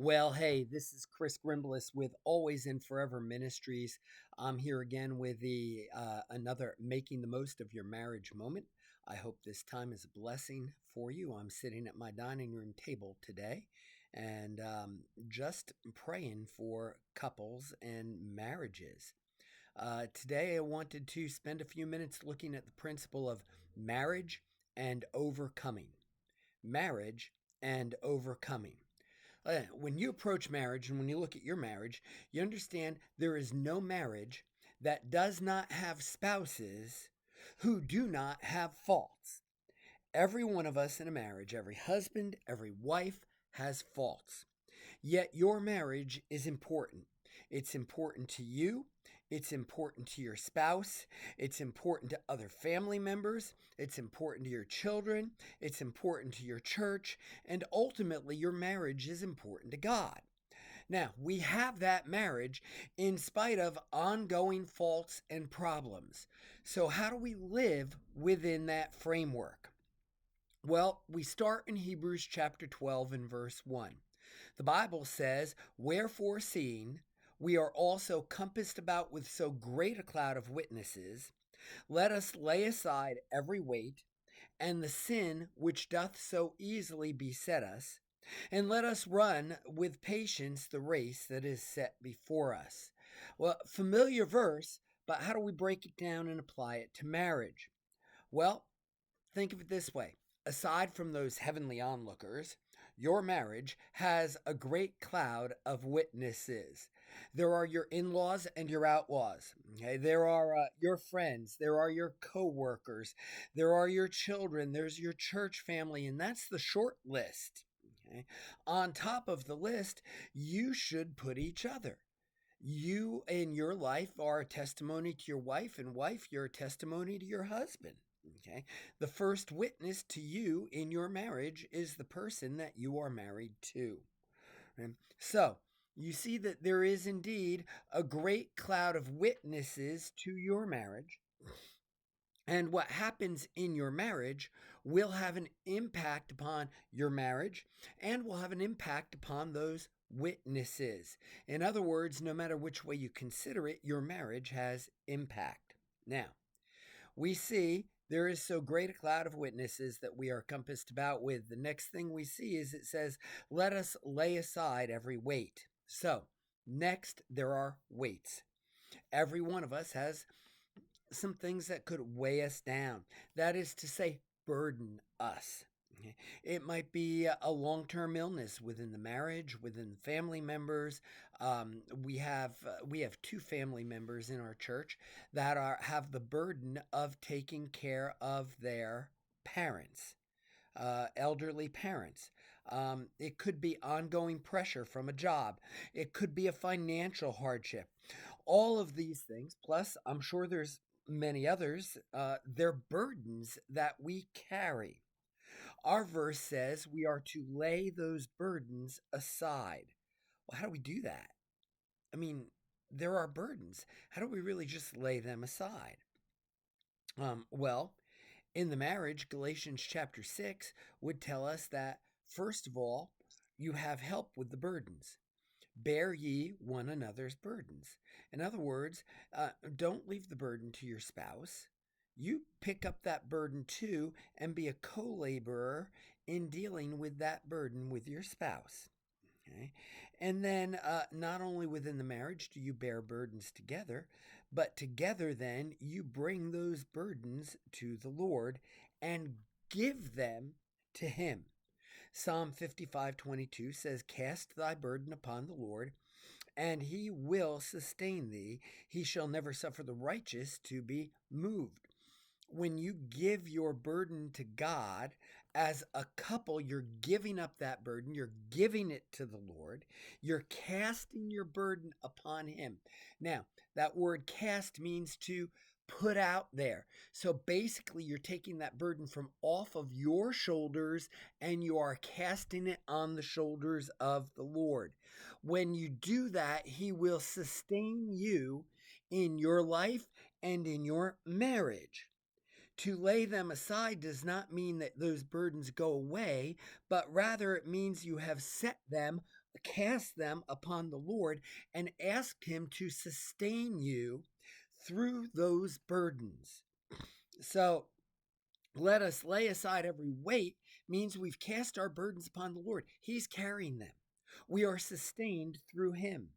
Well, hey, this is Chris Grimbliss with Always and Forever Ministries. I'm here again with the another making the most of your marriage moment. I hope this time is a blessing for you. I'm sitting at my dining room table today and just praying for couples and marriages. Today, I wanted to spend a few minutes looking at the principle of marriage and overcoming. Marriage and overcoming. When you approach marriage and when you look at your marriage, you understand there is no marriage that does not have spouses who do not have faults. Every one of us in a marriage, every husband, every wife has faults. Yet your marriage is important. It's important to you. It's important to your spouse. It's important to other family members. It's important to your children. It's important to your church. And ultimately, your marriage is important to God. Now, we have that marriage in spite of ongoing faults and problems. So, how do we live within that framework? Well, we start in Hebrews chapter 12 and verse 1. The Bible says, "Wherefore, seeing we are also compassed about with so great a cloud of witnesses, let us lay aside every weight and the sin which doth so easily beset us, and let us run with patience the race that is set before us." Well, familiar verse, but how do we break it down and apply it to marriage? Well, think of it this way. Aside from those heavenly onlookers, your marriage has a great cloud of witnesses. There are your in laws and your outlaws. Okay? There are your friends. There are your co workers. There are your children. There's your church family. And that's the short list. Okay? On top of the list, you should put each other. You in your life are a testimony to your wife, and wife, you're a testimony to your husband. Okay. The first witness to you in your marriage is the person that you are married to. And so you see that there is indeed a great cloud of witnesses to your marriage. And what happens in your marriage will have an impact upon your marriage and will have an impact upon those witnesses. In other words, no matter which way you consider it, your marriage has impact. Now, we see there is so great a cloud of witnesses that we are compassed about with. The next thing we see is it says, "Let us lay aside every weight." So, next, there are weights. Every one of us has some things that could weigh us down. That is to say, burden us. It might be a long term illness within the marriage, within family members. We have two family members in our church that have the burden of taking care of their parents, elderly parents. It could be ongoing pressure from a job. It could be a financial hardship. All of these things, plus I'm sure there's many others, they're burdens that we carry. Our verse says we are to lay those burdens aside. Well, how do we do that? I mean, there are burdens. How do we really just lay them aside? Well, in the marriage, Galatians chapter 6 would tell us that, first of all, you have help with the burdens. Bear ye one another's burdens. In other words, don't leave the burden to your spouse. You pick up that burden too and be a co laborer in dealing with that burden with your spouse. Okay. And then, not only within the marriage do you bear burdens together, but together then you bring those burdens to the Lord and give them to Him. Psalm 55:22 says, "Cast thy burden upon the Lord, and he will sustain thee. He shall never suffer the righteous to be moved." When you give your burden to God as a couple, you're giving up that burden, you're giving it to the Lord, you're casting your burden upon Him. Now, that word cast means to put out there. So basically, you're taking that burden from off of your shoulders and you are casting it on the shoulders of the Lord. When you do that, He will sustain you in your life and in your marriage. To lay them aside does not mean that those burdens go away, but rather it means you have set them cast them upon the Lord and ask Him to sustain you through those burdens. So, let us lay aside every weight means we've cast our burdens upon the Lord. He's carrying them. We are sustained through Him.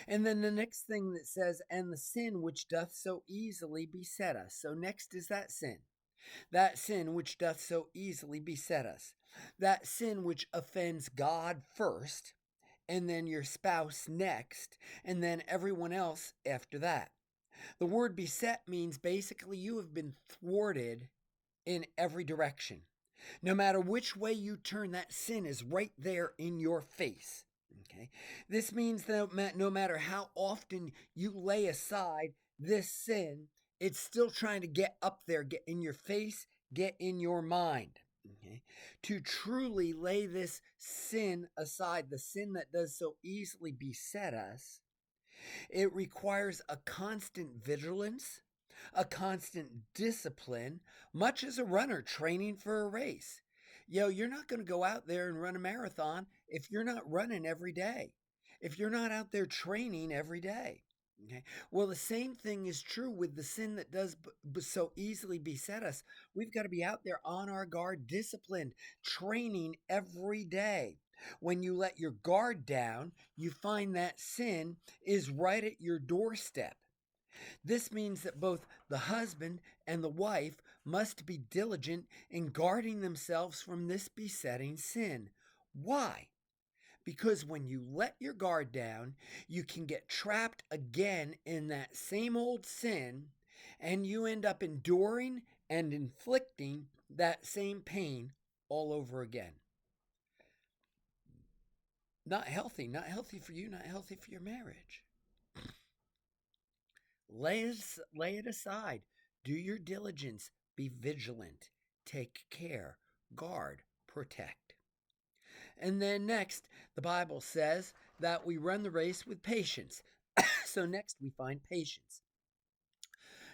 And then the next thing that says, and the sin which doth so easily beset us. So next is that sin which doth so easily beset us. That sin which offends God first, and then your spouse next, and then everyone else after that. The word beset means basically you have been thwarted in every direction. No matter which way you turn, that sin is right there in your face. Okay. This means that no matter how often you lay aside this sin, it's still trying to get up there, get in your face, get in your mind. Okay. To truly lay this sin aside, the sin that does so easily beset us, it requires a constant vigilance, a constant discipline, much as a runner training for a race. You're not going to go out there and run a marathon if you're not running every day, if you're not out there training every day. Okay. Well, the same thing is true with the sin that does so easily beset us. We've got to be out there on our guard, disciplined, training every day. When you let your guard down, you find that sin is right at your doorstep. This means that both the husband and the wife must be diligent in guarding themselves from this besetting sin. Why? Because when you let your guard down, you can get trapped again in that same old sin, and you end up enduring and inflicting that same pain all over again. Not healthy for you, not healthy for your marriage. Lay it aside. Do your diligence. Be vigilant. Take care. Guard. Protect. And then next, the Bible says that we run the race with patience. So next we find patience.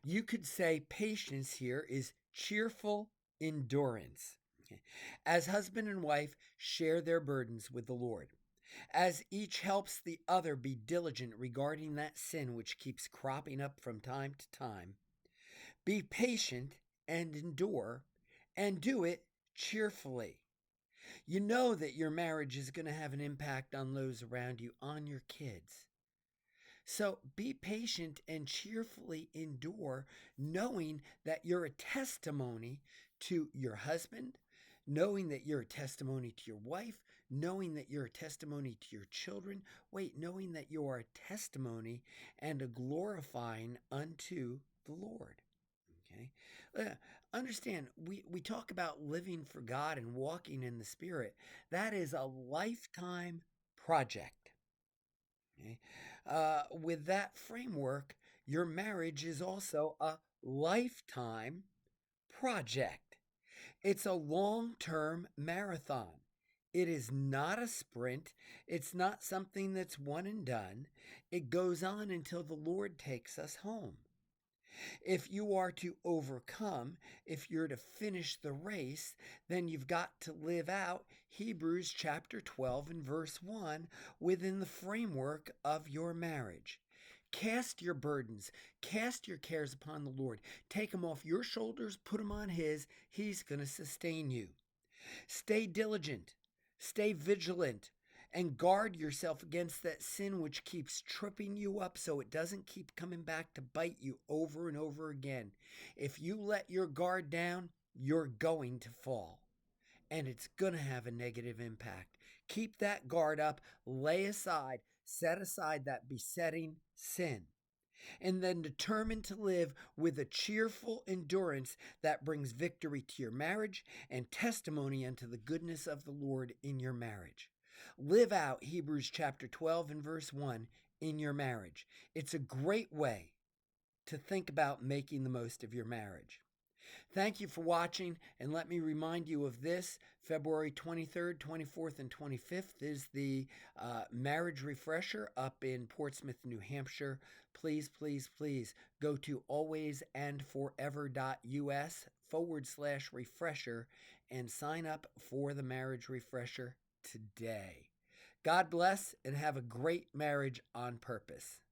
You could say patience here is cheerful endurance. Okay. As husband and wife share their burdens with the Lord, as each helps the other be diligent regarding that sin which keeps cropping up from time to time, be patient and endure, and do it cheerfully. You know that your marriage is going to have an impact on those around you, on your kids. So be patient and cheerfully endure, knowing that you're a testimony to your husband, knowing that you're a testimony to your wife, knowing that you're a testimony to your children. Knowing that you are a testimony and a glorifying unto the Lord. Okay. Understand, we talk about living for God and walking in the Spirit. That is a lifetime project. Okay. With that framework, your marriage is also a lifetime project. It's a long-term marathon. It is not a sprint. It's not something that's one and done. It goes on until the Lord takes us home. If you are to overcome, if you're to finish the race, then you've got to live out Hebrews chapter 12 and verse 1 within the framework of your marriage. Cast your burdens, cast your cares upon the Lord. Take them off your shoulders, put them on His. He's going to sustain you. Stay diligent, stay vigilant, and guard yourself against that sin which keeps tripping you up so it doesn't keep coming back to bite you over and over again. If you let your guard down, you're going to fall, and it's going to have a negative impact. Keep that guard up, lay aside, set aside that besetting sin, and then determine to live with a cheerful endurance that brings victory to your marriage and testimony unto the goodness of the Lord in your marriage. Live out Hebrews chapter 12 and verse 1 in your marriage. It's a great way to think about making the most of your marriage. Thank you for watching, and let me remind you of this. February 23rd, 24th, and 25th is the Marriage Refresher up in Portsmouth, New Hampshire. Please, please, please go to alwaysandforever.us/refresher and sign up for the Marriage Refresher today. God bless and have a great marriage on purpose.